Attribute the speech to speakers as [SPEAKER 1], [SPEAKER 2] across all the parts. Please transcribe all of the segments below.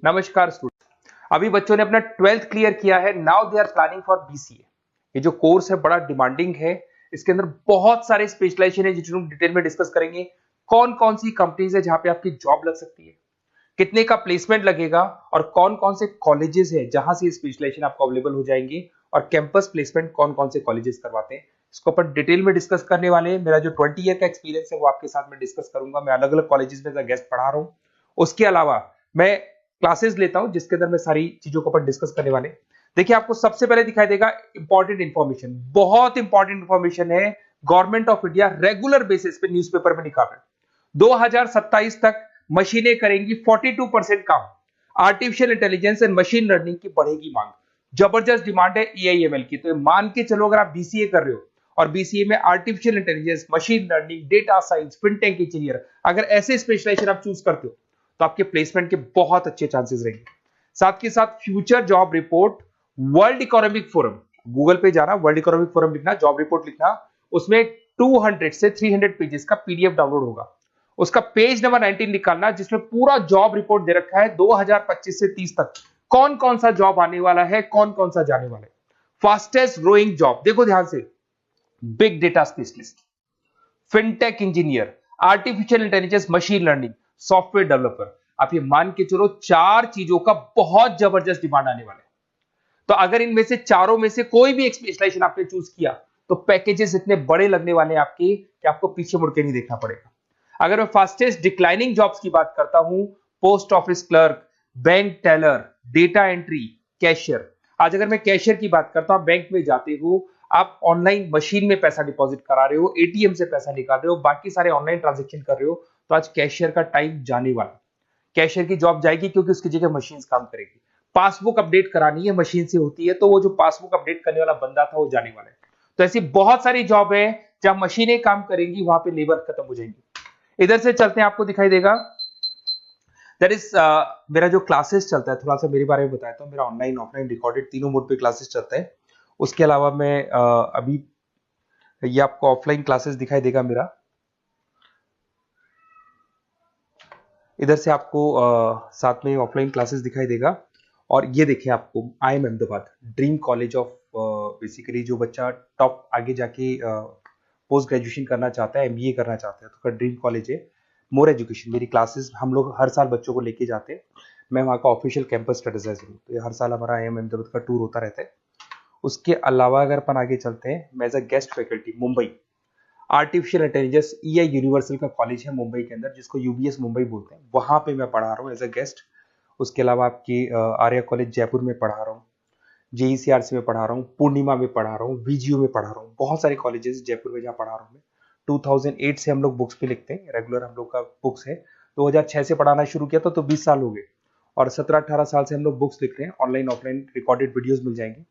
[SPEAKER 1] नमस्कार स्टूडेंट। अभी बच्चों ने अपना 12th क्लियर किया है। Now they are planning for BCA. ये जो कोर्स है बड़ा डिमांडिंग है। इसके अंदर बहुत सारे स्पेशलाइजेशन है जिनको डिटेल में डिस्कस करेंगे। कौन कौन सी कंपनीज है जहां पे आपकी जॉब लग सकती है, कितने का प्लेसमेंट लगेगा और कौन कौन से कॉलेजेस है जहां से स्पेशलाइजेशन आपको अवेलेबल हो जाएंगे और कैंपस प्लेसमेंट कौन कौन से कॉलेजेस करवाते हैं, इसको अपन डिटेल में डिस्कस करने वाले हैं। मेरा जो 20 ईयर का एक्सपीरियंस है वो आपके साथ में डिस्कस करूंगा। मैं अलग अलग कॉलेजेस में गेस्ट पढ़ा रहा हूँ। उसके अलावा मैं क्लासेस लेता हूं जिसके अंदर मैं सारी चीजों को अपन डिस्कस करने वाले। देखिए, आपको सबसे पहले दिखाई देगा इंपॉर्टेंट इंफॉर्मेशन, बहुत इंपॉर्टेंट इंफॉर्मेशन है। Government of India regular basis पे न्यूज़पेपर में निकाल रहा है 2027 तक मशीनें करेंगी 42% काम। Artificial intelligence and machine learning की बढ़ेगी मांग। जबरदस्त डिमांड है एआईएमएल की। तो मान के चलो, अगर आप बीसीए कर रहे हो और बीसीए में artificial intelligence, machine learning, data science, fintech engineer, अगर ऐसे स्पेशलाइजेशन आप चूज करते हो तो आपके प्लेसमेंट के बहुत अच्छे चांसेस रहेंगे। साथ के साथ future job report, world economic forum, Google पे जाना, वर्ल्ड इकोनॉमिक फोरम लिखना, जॉब रिपोर्ट लिखना, उसमें 200 से 300 पेजेस का पीडीएफ डाउनलोड होगा। उसका पेज नंबर 19 निकालना जिसमें पूरा जॉब रिपोर्ट दे रखा है 2025 से 30 तक कौन कौन सा जॉब आने वाला है, कौन कौन सा जाने वाला है। फास्टेस्ट ग्रोइंग जॉब देखो ध्यान से, big data specialist, fintech engineer, artificial intelligence, machine learning, software developer. आप ये मान के चलो 4 चीजों का बहुत जबरदस्त डिमांड आने वाला है। तो अगर इनमें से चारों में से कोई भी एक स्पेशलाइजेशन आपने चूज किया तो पैकेजेस इतने बड़े लगने वाले हैं आपके कि आपको पीछे मुड़ के नहीं देखना पड़ेगा। अगर मैं फास्टेस्ट डिक्लाइनिंग जॉब्स की बात करता हूं, post office clerk, bank teller, data entry, cashier. आज अगर मैं कैशियर की बात करता हूं, बैंक में जाते हो, आप ऑनलाइन मशीन में पैसा डिपॉजिट करा रहे हो, एटीएम से पैसा निकाल रहे हो, बाकी सारे ऑनलाइन ट्रांजेक्शन कर रहे हो, तो आज कैशियर का टाइम जाने वाला। कैशियर की जॉब जाएगी क्योंकि उसकी जगह मशीन काम करेगी। पासबुक अपडेट करानी है, मशीन से होती है, तो वो जो पासबुक अपडेट करने वाला बंदा था वो जाने वाला है। तो ऐसी बहुत सारी जॉब है जहां मशीनें काम करेंगी, वहां पे लेबर खत्म हो जाएंगी। इधर से चलते हैं, आपको दिखाई देगा दैट इज मेरा जो क्लासेस चलता है, थोड़ा सा मेरे बारे में बताता हूँ। मेरा ऑनलाइन ऑफलाइन रिकॉर्डेड तीनों मोड पे क्लासेस चलता है। उसके अलावा मैं अभी ये आपको ऑफलाइन क्लासेस दिखाई देगा मेरा। इधर से आपको साथ में ऑफलाइन क्लासेस दिखाई देगा। और ये देखिए, आपको IIM Ahmedabad, dream college of, basically जो बच्चा टॉप आगे जाके पोस्ट ग्रेजुएशन करना चाहता है, एमबीए करना चाहता है, तो उसका ड्रीम कॉलेज है। मोर एजुकेशन, मेरी क्लासेस हम लोग हर साल बच्चों को लेके जाते हैं। मैं वहाँ का ऑफिशियल कैंपस स्ट्रेटेजाइजर हूँ, तो ये हर साल हमारा IIM अहमदाबाद का टूर होता रहता है। उसके अलावा अगर अपन आगे चलते हैं, मैं as a guest faculty Mumbai artificial intelligence EI universal का कॉलेज है मुंबई के अंदर, जिसको यूबीएस मुंबई बोलते हैं, वहां पे मैं पढ़ा रहा हूँ एज अ गेस्ट। उसके अलावा आपकी आर्या कॉलेज जयपुर में पढ़ा रहा हूँ, JECRC में पढ़ा रहा हूँ, पूर्णिमा में पढ़ा रहा हूँ, VGU में पढ़ा रहा हूँ। बहुत सारे कॉलेजेस जयपुर में जहाँ पढ़ा रहा हूँ मैं। 2008 से हम लोग बुक्स पे लिखते हैं, रेगुलर हम लोग का बुक्स है। 2006 से पढ़ाना शुरू किया तो 20 साल हो गए। और 17-18 साल से हम लोग बुक्स लिख रहे हैं। ऑनलाइन ऑफलाइन रिकॉर्डेड वीडियोस मिल जाएंगे।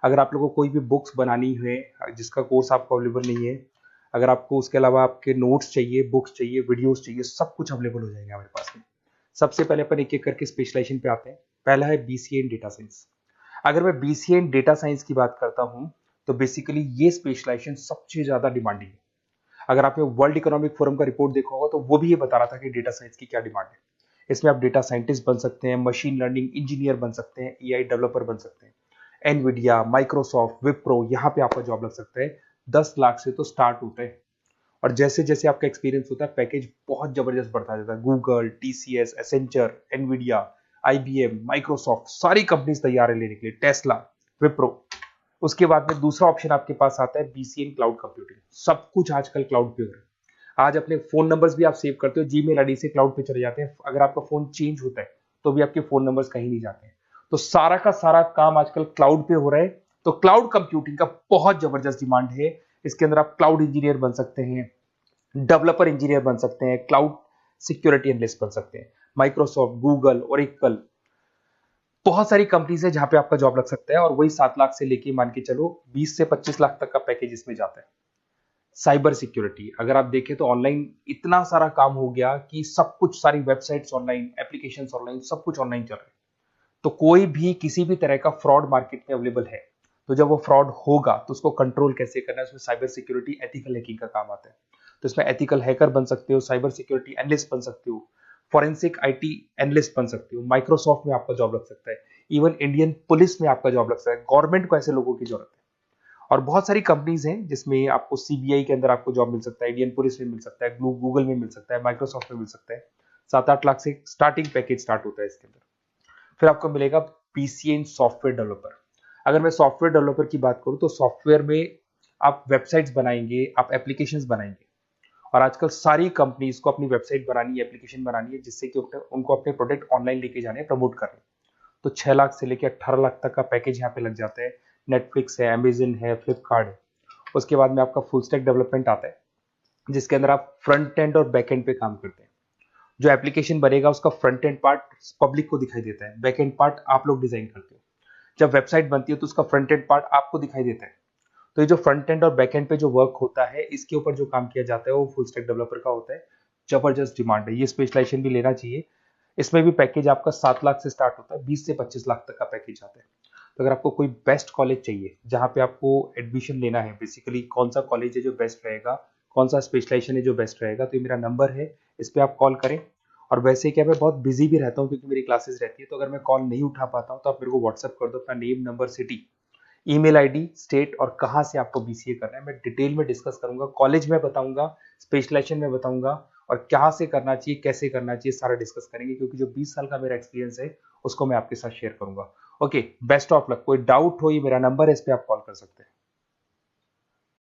[SPEAKER 1] अगर आप लोगों को कोई भी बुक्स बनानी है जिसका कोर्स आपको अवेलेबल नहीं है, अगर आपको उसके अलावा आपके नोट्स चाहिए, बुक्स चाहिए, वीडियोस चाहिए, सब कुछ अवेलेबल हो जाएगा हमारे पास में। सबसे पहले अपन एक एक करके स्पेशलाइजेशन पे आते हैं। पहला है बीसीए इन डेटा साइंस। अगर मैं बीसीए इन डेटा साइंस की बात करता हूं तो बेसिकली ये स्पेशलाइजेशन सबसे ज्यादा डिमांडिंग है। अगर आपने वर्ल्ड इकोनॉमिक फोरम का रिपोर्ट देखा होगा तो वो भी ये बता रहा था कि डेटा साइंस की क्या डिमांड है। इसमें आप डेटा साइंटिस्ट बन सकते हैं, मशीन लर्निंग इंजीनियर बन सकते हैं, एआई डेवलपर बन सकते हैं। एनवीडिया, माइक्रोसॉफ्ट, विप्रो, यहाँ पे आपका जॉब लग सकता है। 10 लाख से तो स्टार्ट होता है और जैसे जैसे आपका एक्सपीरियंस होता है पैकेज बहुत जबरदस्त बढ़ता जाता है। Google, TCS, Accenture, Nvidia, IBM, Microsoft, सारी कंपनीज तैयार है लेने के लिए, टेस्ला, विप्रो। उसके बाद में दूसरा ऑप्शन आपके पास आता है बीसीए इन क्लाउड कंप्यूटिंग। सब कुछ आजकल क्लाउड पे हो रहा है। आज अपने फोन नंबर्स भी आप सेव करते हो, जीमेल आईडी से क्लाउड पे चले जाते हैं। अगर आपका फोन चेंज होता है तो भी आपके फोन नंबर्स कहीं नहीं जाते हैं। तो सारा का सारा काम आजकल क्लाउड पे हो रहा है। तो क्लाउड कंप्यूटिंग का बहुत जबरदस्त डिमांड है। इसके अंदर आप क्लाउड इंजीनियर बन सकते हैं, डेवलपर इंजीनियर बन सकते हैं, क्लाउड सिक्योरिटी एनालिस्ट बन सकते हैं। माइक्रोसॉफ्ट, गूगल, ओरेकल, बहुत सारी कंपनीज है जहां पे आपका जॉब लग सकता है। और वही 7 लाख से लेके मान के चलो 20 से 25 लाख तक का पैकेज इसमें जाता है। साइबर सिक्योरिटी, अगर आप देखें तो ऑनलाइन इतना सारा काम हो गया कि सब कुछ, सारी वेबसाइट्स ऑनलाइन, एप्लीकेशंस ऑनलाइन, सब कुछ ऑनलाइन चल रहा है। तो कोई भी किसी भी तरह का फ्रॉड मार्केट में अवेलेबल है, तो जब वो फ्रॉड होगा तो उसको कंट्रोल कैसे करना है, उसमें साइबर सिक्योरिटी, एथिकल हैकिंग का काम आता है। तो इसमें एथिकल हैकर बन सकते हो, साइबर सिक्योरिटी एनालिस्ट बन सकते हो, फॉरेंसिक आईटी एनालिस्ट बन सकते हो, माइक्रोसॉफ्ट में आपका जॉब लग सकता है, इवन इंडियन पुलिस में आपका जॉब लग सकता है। गवर्नमेंट को ऐसे लोगों की जरूरत है। और बहुत सारी कंपनीज हैं जिसमें आपको सीबीआई के अंदर आपको जॉब मिल सकता है, इंडियन पुलिस में मिल सकता है, गूगल में मिल सकता है, माइक्रोसॉफ्ट में मिल सकता है। 7-8 लाख से स्टार्टिंग पैकेज स्टार्ट होता है इसके अंदर। फिर आपको मिलेगा पीसीए इन सॉफ्टवेयर डेवलपर। अगर मैं सॉफ्टवेयर डेवलपर की बात करूं तो सॉफ्टवेयर में आप वेबसाइट्स बनाएंगे, आप एप्लीकेशंस बनाएंगे। और आजकल सारी कंपनीज को अपनी वेबसाइट बनानी है, एप्लीकेशन बनानी है, जिससे कि उनको अपने प्रोडक्ट ऑनलाइन लेके जाने हैं, प्रमोट करने। तो 6 लाख से लेकर 18 लाख तक का पैकेज यहाँ पे लग जाता है। नेटफ्लिक्स है, अमेजन है, फ्लिपकार्ट है। उसके बाद में आपका फुल स्टैक डेवलपमेंट आता है, जिसके अंदर आप फ्रंट एंड और बैक एंड पे काम करते हैं। जो एप्लीकेशन बनेगा उसका फ्रंट एंड पार्ट पब्लिक को दिखाई देता है, बैक एंड पार्ट आप लोग डिजाइन करते हो। जब वेबसाइट बनती है तो उसका फ्रंट एंड पार्ट आपको दिखाई देता है। तो ये जो फ्रंट एंड और बैक एंड पे जो वर्क होता है, इसके ऊपर जो काम किया जाता है वो फुल स्टैक डेवलपर का होता है। जबरदस्त डिमांड है, ये स्पेशलाइजेशन भी लेना चाहिए। इसमें भी पैकेज आपका 7 लाख से स्टार्ट होता है, 20 से 25 लाख तक का पैकेज आता है। तो अगर आपको कोई बेस्ट कॉलेज चाहिए जहाँ पे आपको एडमिशन लेना है, बेसिकली कौन सा कॉलेज है जो बेस्ट रहेगा, कौन सा स्पेशलाइजेशन है जो बेस्ट रहेगा, तो ये मेरा नंबर है, इस पर आप कॉल करें। और वैसे क्या, मैं बहुत बिजी भी रहता हूँ क्योंकि मेरी क्लासेस रहती है, तो अगर मैं कॉल नहीं उठा पाता हूँ तो आप मेरे को व्हाट्सअप कर दो अपना name, number, city, email ID, state और कहाँ से आपको बीसीए करना है। मैं डिटेल में डिस्कस करूंगा, कॉलेज में बताऊंगा, स्पेशलाइजेशन में बताऊंगा, और कहाँ से करना चाहिए, कैसे करना चाहिए, सारा डिस्कस करेंगे, क्योंकि जो 20 साल का मेरा एक्सपीरियंस है उसको मैं आपके साथ शेयर करूंगा। Okay, best of luck. कोई डाउट हो, ये मेरा नंबर है, इस पे आप कॉल कर सकते हैं।